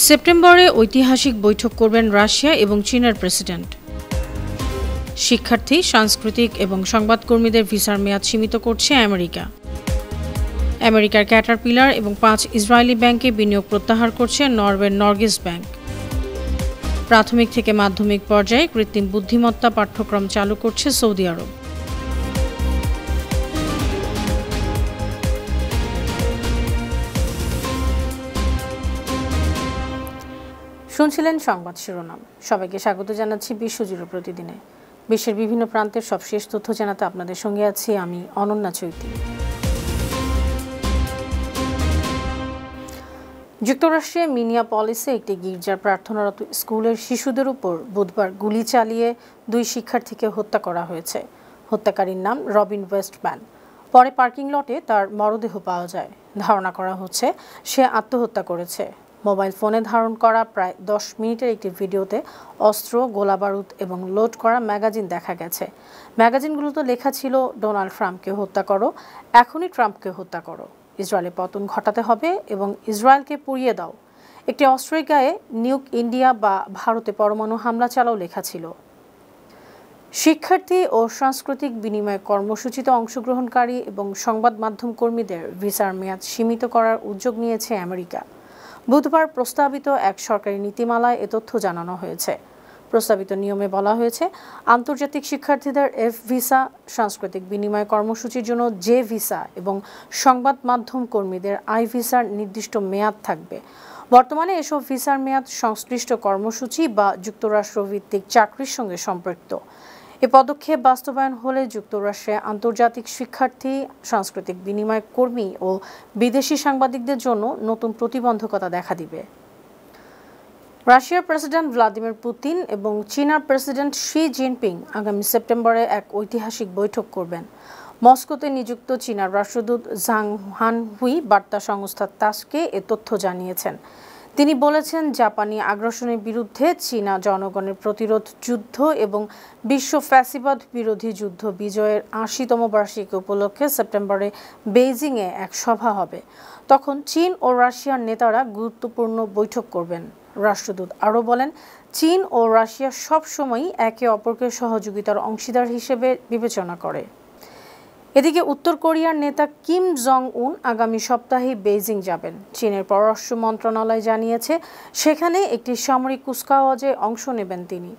সেপ্টেম্বরে ঐতিহাসিক বৈঠক করবেন রাশিয়া এবং চীনের প্রেসিডেন্ট। শিক্ষার্থী, সাংস্কৃতিক এবং সংবাদকর্মীদের ভিসার মেয়াদ সীমিত করছে আমেরিকা। আমেরিকার ক্যাটারপিলার এবং 5 ইসরায়েলি ব্যাংকে বিনিয়োগ প্রত্যাহার করছে নরওয়ের নর্গেস ব্যাংক। প্রাথমিক থেকে মাধ্যমিক পর্যায়ে কৃত্রিম বুদ্ধিমত্তা পাঠ্যক্রম চালু করছে সৌদি আরব। শুনছিলেন সংবাদ শিরোনাম। সবাইকে স্বাগত জানাচ্ছি বিশ্বজুড়ে প্রতিদিনে। বিশ্বের বিভিন্ন প্রান্তের সবশেষ তথ্য জানাতে আপনাদের সঙ্গে আছি আমি অনন্যা চৈতি। যুক্তরাষ্ট্রে মিনিয়াপলিসে একটি গির্জার প্রার্থনারত স্কুলের শিশুদের উপর বুধবার গুলি চালিয়ে 2 শিক্ষার্থীকে হত্যা করা হয়েছে। হত্যাকারীর নাম রবিন ওয়েস্টম্যান। পরে পার্কিং লটে তার মরদেহ পাওয়া যায়। ধারণা করা হচ্ছে সে আত্মহত্যা করেছে। মোবাইল ফোনে ধারণ করা প্রায় 10 মিনিটের একটি ভিডিওতে অস্ত্র, গোলাবারুদ এবং লোড করা ম্যাগাজিন দেখা গেছে। ম্যাগাজিনগুলোতে লেখা ছিল, ডোনাল্ড ট্রাম্পকে হত্যা করো, এখনই ট্রাম্পকে হত্যা করো, ইসরায়েলের পতন ঘটাতে হবে এবং ইসরায়েলকে পুড়িয়ে দাও। একটি অস্ত্রের গায়ে নিউক ইন্ডিয়া বা ভারতে পরমাণু হামলা চালাও লেখা ছিল। শিক্ষার্থী ও সাংস্কৃতিক বিনিময় কর্মসূচিতে অংশগ্রহণকারী এবং সংবাদ মাধ্যম কর্মীদের ভিসার মেয়াদ সীমিত করার উদ্যোগ নিয়েছে আমেরিকা। বুধবার প্রস্তাবিত এক সরকারি নীতিমালায় এ তথ্য জানানো হয়েছে। প্রস্তাবিত নিয়মে বলা হয়েছে, আন্তর্জাতিক শিক্ষার্থীদের এফ ভিসা, সাংস্কৃতিক বিনিময় কর্মসূচির জন্য জে ভিসা এবং সংবাদ মাধ্যম কর্মীদের আই ভিসার নির্দিষ্ট মেয়াদ থাকবে। বর্তমানে এসব ভিসার মেয়াদ সংশ্লিষ্ট কর্মসূচি বা যুক্তরাষ্ট্রভিত্তিক চাকরির সঙ্গে সম্পৃক্ত। এ পদক্ষেপ বাস্তবায়ন হলে যুক্তরাষ্ট্রে আন্তর্জাতিক শিক্ষার্থী, সাংস্কৃতিক বিনিময় কর্মী ও বিদেশি সাংবাদিকদের জন্য নতুন প্রতিবন্ধকতা দেখা দিবে। রাশিয়ার প্রেসিডেন্ট ভ্লাদিমির পুতিন এবং চীনার প্রেসিডেন্ট শি জিনপিং আগামী সেপ্টেম্বরে এক ঐতিহাসিক বৈঠক করবেন। মস্কোতে নিযুক্ত চীনার রাষ্ট্রদূত ঝাং হানহুই বার্তা সংস্থা তাসকে এ তথ্য জানিয়েছেন। তিনি বলেছেন, জাপানি আগ্রাসনের বিরুদ্ধে চীনা জনগণের প্রতিরোধ যুদ্ধ এবং বিশ্ব ফ্যাসিবাদ বিরোধী যুদ্ধ বিজয়ের 80তম বার্ষিকী উপলক্ষে সেপ্টেম্বরে বেইজিংয়ে এক সভা হবে। তখন চীন ও রাশিয়ার নেতারা গুরুত্বপূর্ণ বৈঠক করবেন। রাষ্ট্রদূত আরও বলেন, চীন ও রাশিয়া সবসময়ই একে অপরকে সহযোগিতার অংশীদার হিসেবে বিবেচনা করে। এদিকে উত্তর কোরিয়ার নেতা কিম জং উন আগামী সপ্তাহে বেইজিং যাবেন। চীনের পররাষ্ট্র মন্ত্রণালয় জানিয়েছে, সেখানে একটি সামরিক কুচকাওয়াজে অংশ নেবেন তিনি।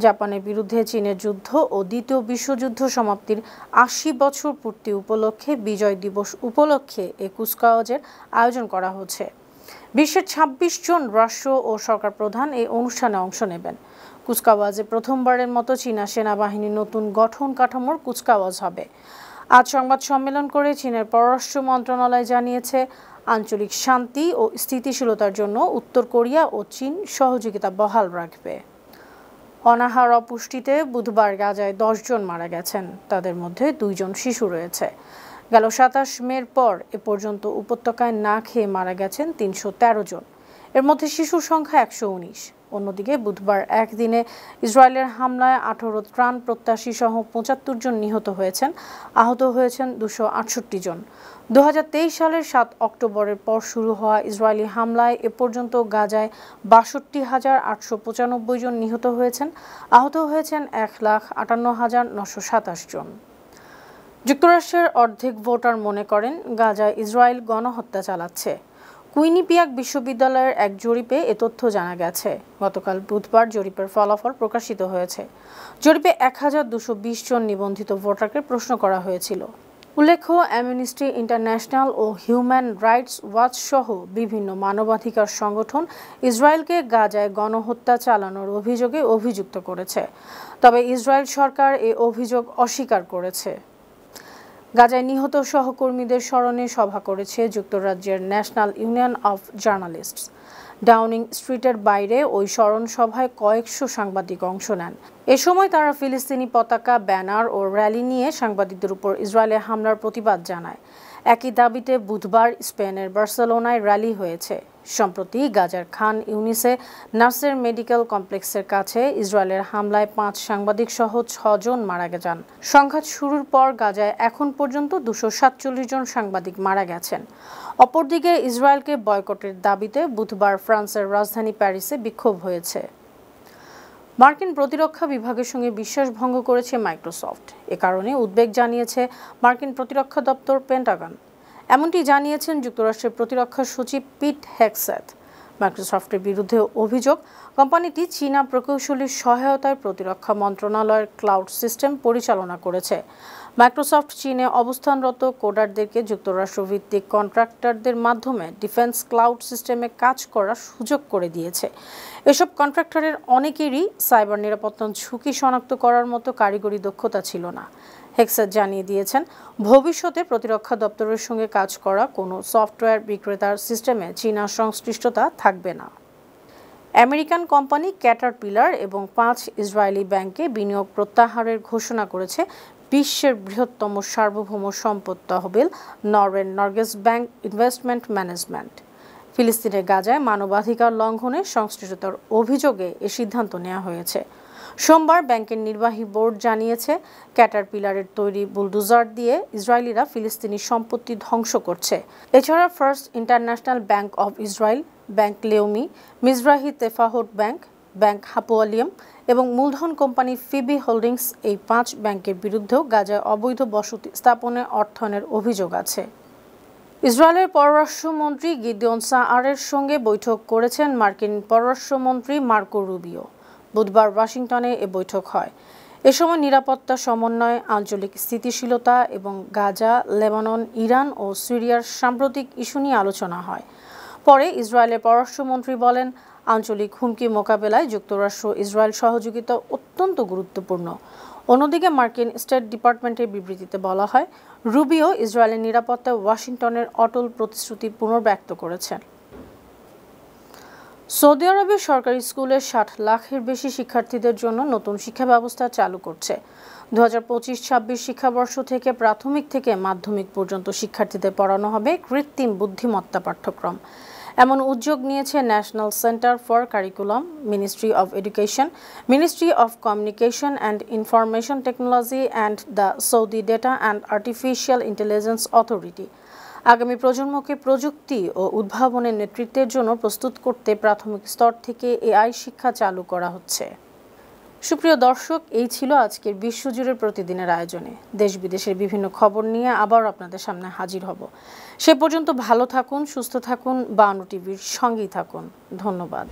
জাপানের বিরুদ্ধে চীনের যুদ্ধ ও দ্বিতীয় বিশ্বযুদ্ধ সমাপ্তির 80 বছর পূর্তি উপলক্ষে বিজয় দিবস উপলক্ষে এই কুচকাওয়াজের আয়োজন করা হচ্ছে। বিশ্বের 26 জন রাষ্ট্র ও সরকার প্রধান এই অনুষ্ঠানে অংশ নেবেন। কুচকাওয়াজে প্রথমবারের মতো চীনা সেনাবাহিনীর নতুন গঠন কাঠামোর কুচকাওয়াজ হবে। আজ সংবাদ সম্মেলন করে চীনের পররাষ্ট্র মন্ত্রণালয় জানিয়েছে, আঞ্চলিক শান্তি ও স্থিতিশীলতার জন্য উত্তর কোরিয়া ও চীন সহযোগিতা বহাল রাখবে। অনাহার অপুষ্টিতে বুধবার গাজায় 10 জন মারা গেছেন। তাদের মধ্যে 2 জন শিশু রয়েছে। গেল 27 মের পর এ পর্যন্ত উপত্যকায় না খেয়ে মারা গেছেন 313 জন। এর মধ্যে শিশুর সংখ্যা 119। অন্যদিকে বুধবার একদিনে ইসরায়েলের হামলায় 18 ত্রাণ প্রত্যাশী সহ 75 জন নিহত হয়েছেন। আহত হয়েছেন 268 জন। 2023 সালের 7 অক্টোবরের পর শুরু হওয়া ইসরায়েলি হামলায় এ পর্যন্ত গাজায় 62,895 জন নিহত হয়েছেন। আহত হয়েছেন 1,58,927 জন। যুক্তরাষ্ট্রের অর্ধেক ভোটার মনে করেন গাজায় ইসরায়েল গণহত্যা চালাচ্ছে। কুইনিপিয়াক বিশ্ববিদ্যালয়ের এক জরিপে এ তথ্য জানা গেছে। গতকাল বুধবার জরিপের ফলাফল প্রকাশিত হয়েছে। জরিপে 1220 জন নিবন্ধিত ভোটারকে প্রশ্ন করা হয়েছিল। উল্লেখ্য, অ্যামনেস্টি ইন্টারন্যাশনাল ও হিউম্যান রাইটস ওয়াচ সহ বিভিন্ন মানবাধিকার সংগঠন ইসরায়েলকে গাজায় গণহত্যা চালানোর অভিযোগে অভিযুক্ত করেছে। তবে ইসরায়েল সরকার এই অভিযোগ অস্বীকার করেছে। গাজায় নিহত সহকর্মীদের স্মরণে সভা করেছে যুক্তরাজ্যের national union of journalists. Downing স্ট্রিটের বাইরে ওই স্মরণ সভায় কয়েকশো সাংবাদিক অংশ নেন। এ সময় তারা ফিলিস্তিনি পতাকা, ব্যানার ও র্যালি নিয়ে সাংবাদিকদের উপর ইসরায়েলের হামলার প্রতিবাদ জানায়। একই দাবিতে বুধবার স্পেনের বার্সেলোনায় র্যালি হয়েছে। সম্প্রতি গাজার খান ইউনিসে নাসের মেডিকেল কমপ্লেক্সের কাছে ইসরায়েলের হামলায় 5 সাংবাদিক সহ 6 জন মারা যান। সংঘাত শুরুর পর গাজায় এখন পর্যন্ত 247 জন সাংবাদিক মারা গেছেন। অপরদিকে ইসরায়েলকে বয়কটের দাবিতে বুধবার ফ্রান্সের রাজধানী প্যারিসে বিক্ষোভ হয়েছে। মার্কিন প্রতিরক্ষা বিভাগের সঙ্গে বিশ্বাস ভঙ্গ করেছে মাইক্রোসফট। এ কারণে উদ্বেগ জানিয়েছে মার্কিন প্রতিরক্ষা দপ্তর পেন্টাগন। এমনটি জানিয়েছেন যুক্তরাষ্ট্রের প্রতিরক্ষা সচিব পিট হেগসেথ। মাইক্রোসফটের বিরুদ্ধে অভিযোগ, কোম্পানিটি চীনা প্রকৌশলীর সহায়তায় প্রতিরক্ষা মন্ত্রণালয়ের ক্লাউড সিস্টেম পরিচালনা করেছে। মাইক্রোসফট চীনে অবস্থানরত কোডারদেরকে যুক্তরাষ্ট্রভিত্তিক কন্ট্রাক্টরদের মাধ্যমে ডিফেন্স ক্লাউড সিস্টেমে কাজ করার সুযোগ করে দিয়েছে। এসব কন্ট্রাক্টরের অনেকেরই সাইবার নিরাপত্তার ঝুঁকি শনাক্ত করার মতো কারিগরি দক্ষতা ছিল না। হেগসেথ জানিয়ে দিয়েছেন, ভবিষ্যতে প্রতিরক্ষা দপ্তরের সঙ্গে কাজ করা কোনো সফটওয়্যার বিক্রেতার সিস্টেমে চীনা সংশ্লিষ্টতা থাকবে না। আমেরিকান কোম্পানি ক্যাটারপিলার এবং 5 ইসরায়েলি ব্যাংকে বিনিয়োগ প্রত্যাহারের ঘোষণা করেছে বিশ্বের বৃহত্তম সার্বভৌম সম্পদ তহবিল নরওয়ের নর্গেস ব্যাংক ইনভেস্টমেন্ট ম্যানেজমেন্ট। ফিলিস্তিনের গাজায় মানবাধিকার লঙ্ঘনের সংশ্লিষ্টতার অভিযোগে এ সিদ্ধান্ত নেওয়া হয়েছে। সোমবার ব্যাংকের নির্বাহী বোর্ড জানিয়েছে, ক্যাটারপিলারের তৈরি বুলডোজার দিয়ে ইসরায়েলিরা ফিলিস্তিনি সম্পত্তি ধ্বংস করছে। এছাড়া first international bank of Israel, bank Leumi, Mizrahi Tefahot bank, bank Hapoalim এবং মূলধন কোম্পানি ফিবি হোল্ডিংস এই 5 ব্যাংকের বিরুদ্ধেও গাজায় অবৈধ বসতি স্থাপনে অর্থায়নের অভিযোগ আছে। ইসরায়েলের পররাষ্ট্রমন্ত্রী গিদিয়ন সাআরের সঙ্গে বৈঠক করেছেন মার্কিন পররাষ্ট্রমন্ত্রী মার্কো রুবিও। বুধবার ওয়াশিংটনে এ বৈঠক হয়। এ সময় নিরাপত্তা সমন্বয়, আঞ্চলিক স্থিতিশীলতা এবং গাজা, লেবানন, ইরান ও সিরিয়ার সাম্প্রতিক ইস্যু নিয়ে আলোচনা হয়। পরে ইসরায়েলের পররাষ্ট্রমন্ত্রী বলেন, আঞ্চলিক হুমকি মোকাবেলায় যুক্তরাষ্ট্র ইসরায়েল সহযোগিতা অত্যন্ত গুরুত্বপূর্ণ। অন্যদিকে মার্কিন স্টেট ডিপার্টমেন্টের বিবৃতিতে বলা হয়, রুবিও ইসরায়েলের নিরাপত্তায় ওয়াশিংটনের অটল প্রতিশ্রুতি পুনর্ব্যক্ত করেছেন। সৌদি আরবের সরকারি স্কুলে 60 লাখের বেশি শিক্ষার্থীদের জন্য নতুন শিক্ষা ব্যবস্থা চালু করছে। 2025-26 শিক্ষাবর্ষ থেকে প্রাথমিক থেকে মাধ্যমিক পর্যন্ত শিক্ষার্থীদের পড়ানো হবে কৃত্রিম বুদ্ধিমত্তা পাঠ্যক্রম। এমন উদ্যোগ নিয়েছে national centre for curriculum, ministry of education, ministry of communication and information technology and the Saudi data and artificial intelligence authority. আগামী প্রজন্মকে প্রযুক্তি ও উদ্ভাবনের নেতৃত্বের জন্য প্রস্তুত করতে প্রাথমিক স্তর থেকে এআই শিক্ষা চালু করা হচ্ছে। সুপ্রিয় দর্শক, এই ছিল আজকের বিশ্বজুড়ে প্রতিদিনের আয়োজনে। দেশ বিদেশের বিভিন্ন খবর নিয়ে আবার আপনাদের সামনে হাজির হব। সে পর্যন্ত ভালো থাকুন, সুস্থ থাকুন, 52 টিভির সঙ্গেই থাকুন। ধন্যবাদ।